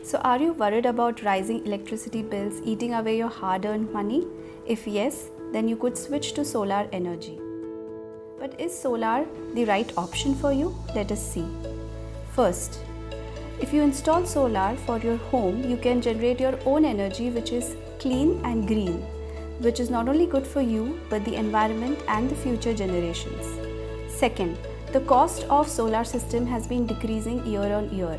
So are you worried about rising electricity bills eating away your hard-earned money? If yes, then you could switch to solar energy. But is solar the right option for you? Let us see. First, if you install solar for your home, you can generate your own energy which is clean and green, which is not only good for you but the environment and the future generations. Second, the cost of solar system has been decreasing year on year,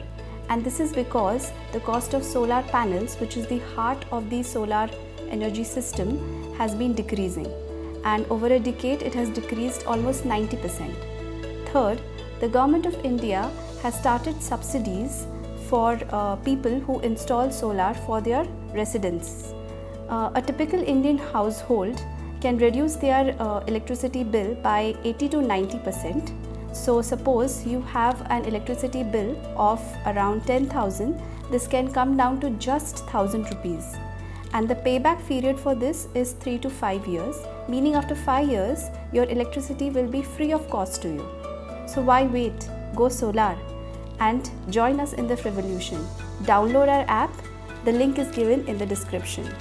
and this is because the cost of solar panels, which is the heart of the solar energy system, has been decreasing, and over a decade it has decreased almost 90%. Third, the government of India has started subsidies for people who install solar for their residence. A typical Indian household can reduce their electricity bill by 80 to 90%. So suppose you have an electricity bill of around 10,000, this can come down to just 1,000 rupees. And the payback period for this is 3 to 5 years, meaning after 5 years, your electricity will be free of cost to you. So why wait? Go solar and join us in the revolution. Download our app. The link is given in the description.